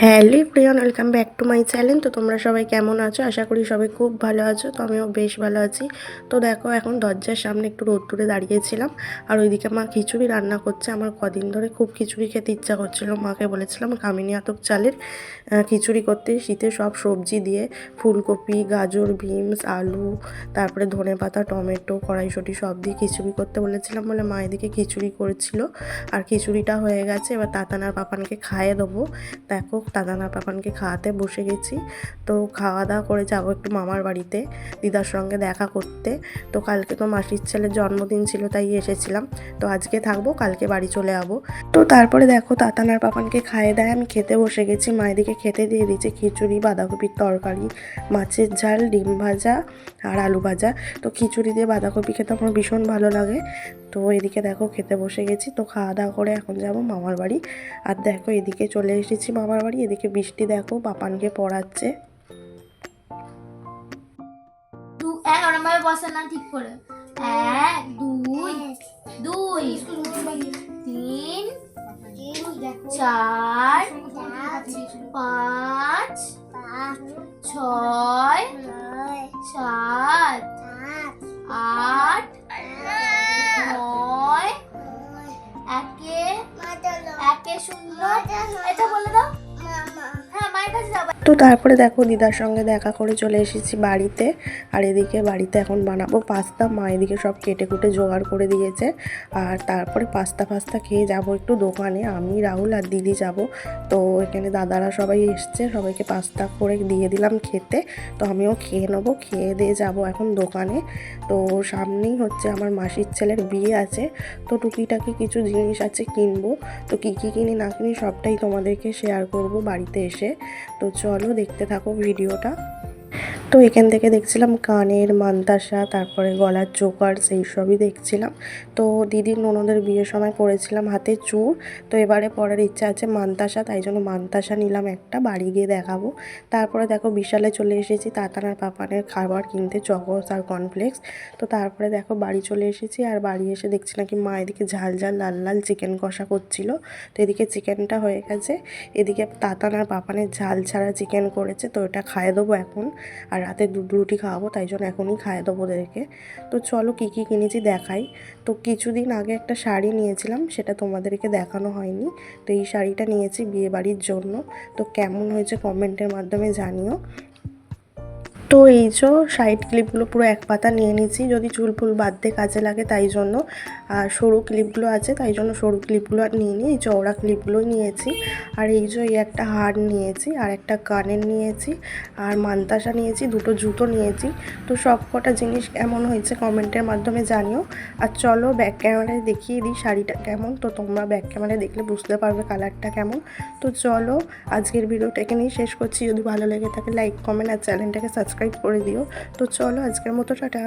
Hello everyone, welcome back to my channel. তো তোমরা সবাই কেমন আছো? আশা করি সবাই খুব ভালো আছো। তো আমিও বেশ ভালো আছি। তো দেখো, এখন দরজার সামনে একটু রোদ্দুরে দাঁড়িয়েছিলাম, আর ওইদিকে মা খিচুড়ি রান্না করছে। আমার কদিন ধরে খুব খিচুড়ি খেতে ইচ্ছা করছিল। মাকে বলেছিলাম কামিনী আতপ চালের খিচুড়ি করতে, শীতে সব সবজি দিয়ে, ফুলকপি, গাজর, বিনস, আলু, তারপরে ধনেপাতা, টমেটো, কড়াইশুঁটি সব দিয়ে খিচুড়ি করতে বলেছিলাম বলে মা এদিকে খিচুড়ি করেছিল। আর খিচুড়িটা হয়ে গেছে, এবার তাতানার পাপানকে খাইয়ে দেবো। দেখো, দাদানার পাপানকে খাওয়াতে বসে গেছি। তো খাওয়া দাওয়া করে যাবো একটু মামার বাড়িতে দিদার সঙ্গে দেখা করতে। তো কালকে তো মাসির ছেলের জন্মদিন ছিল, তাই এসেছিলাম। তো আজকে থাকবো, কালকে বাড়ি চলে যাবো। তো তারপরে দেখো, তাতানার পাপানকে খাইয়ে দেয়, আমি খেতে বসে গেছি। মায়েদিকে খেতে দিয়ে দিয়েছে খিচুড়ি, বাঁধাকপির তরকারি, মাছের ঝাল, ডিম ভাজা আর আলু ভাজা। তো খিচুড়ি দিয়ে বাঁধাকপি খেতে আমার ভীষণ ভালো লাগে। তো এদিকে দেখো খেতে বসে গেছি। তো খাওয়া দাওয়া করে এখন যাব মামার বাড়ি। আর দেখো এদিকে চলে এসেছি মামার বাড়ি। এদিকে বৃষ্টি দেখো পাপানকে পড়াচ্ছে। বসে না ঠিক করে। 1 2 2 3 4 5 6 7 8 9 একে একে সুন্দর। এটা বলে দাও। হ্যাঁ, মায়ের কাছে যাও। তো তারপরে দেখো দিদার সঙ্গে দেখা করে চলে এসেছি বাড়িতে। আর এদিকে বাড়িতে এখন বানাবো পাস্তা। মা এদিকে সব কেটে কুটে জোগাড় করে দিয়েছে। আর তারপরে পাস্তা খেয়ে যাব একটু দোকানে। আমি, রাহুল আর দিদি যাব। তো এখানে দাদারা সবাই এসছে, সবাইকে পাস্তা করে দিয়ে দিলাম খেতে। তো আমিও খেয়ে নেবো, খেয়ে দিয়ে যাব এখন দোকানে। তো সামনেই হচ্ছে আমার মাসির ছেলের বিয়ে আছে। তো টুকিটাকি কিছু জিনিস আছে কিনবো। তো কী কী কিনি না কিনি সবটাই তোমাদেরকে শেয়ার করব বাড়িতে এসে। তো চলো দেখতে থাকো ভিডিওটা। তো এখান থেকে দেখছিলাম কানের মান্তাসা, তারপরে গলার চোকার, সেই সবই দেখছিলাম। তো দিদির ননদের বিয়ের সময় পরেছিলাম হাতে চূড়। তো এবারে পরার ইচ্ছা আছে মান্তাসা, তাই জন্য মান্তাসা নিলাম একটা, বাড়ি গিয়ে দেখাবো। তারপরে দেখো বিশালে চলে এসেছি তাতানার পাপানের খাবার কিনতে, চকোস আর কর্নফ্লেক্স। তো তারপরে দেখো বাড়ি চলে এসেছি। আর বাড়ি এসে দেখছি নাকি মা এদিকে ঝাল ঝাল লাল লাল চিকেন কষা করছিল। তো এদিকে চিকেনটা হয়ে গেছে, এদিকে তাতানার পাপানের ঝাল ছাড়া চিকেন করেছে। তো এটা খাইয়ে দেবো এখন। আর রাতে দুধ রুটি খাওয়াবো, তাই জন্য এখনই খাইয়ে দেবো ওদেরকে। তো চলো কী কী কিনেছি দেখাই। তো কিছুদিন আগে একটা শাড়ি নিয়েছিলাম, সেটা তোমাদেরকে দেখানো হয়নি। তো এই শাড়িটা নিয়েছি বিয়েবাড়ির জন্য। তো কেমন হয়েছে কমেন্টের মাধ্যমে জানিও। তো এই যে সাইড ক্লিপগুলো পুরো এক পাতা নিয়ে নিয়েছি, যদি চুল ফুল বাঁধতে কাজে লাগে তাই জন্য। আর সরু ক্লিপগুলো আছে, তাই জন্য সরু ক্লিপগুলো আর নিয়ে নিই, এই চওড়া ক্লিপগুলোই নিয়েছি। আর এই যে এই একটা হার নিয়েছি, আর একটা কানের নিয়েছি, আর মান্তাসা নিয়েছি, দুটো জুতো নিয়েছি। তো সব কটা জিনিস কেমন হয়েছে কমেন্টের মাধ্যমে জানিও। আর চলো ব্যাক ক্যামেরায় দেখিয়ে দিই শাড়িটা কেমন। তো তোমরা ব্যাক ক্যামেরায় দেখলে বুঝতে পারবে কালারটা কেমন। তো চলো আজকের ভিডিওটা এখানেই শেষ করছি। যদি ভালো লেগে থাকে লাইক, কমেন্ট আর চ্যানেলটাকে সাবস্ক্রাইব করে দিও। তো চলো আজকের মতো টাটা।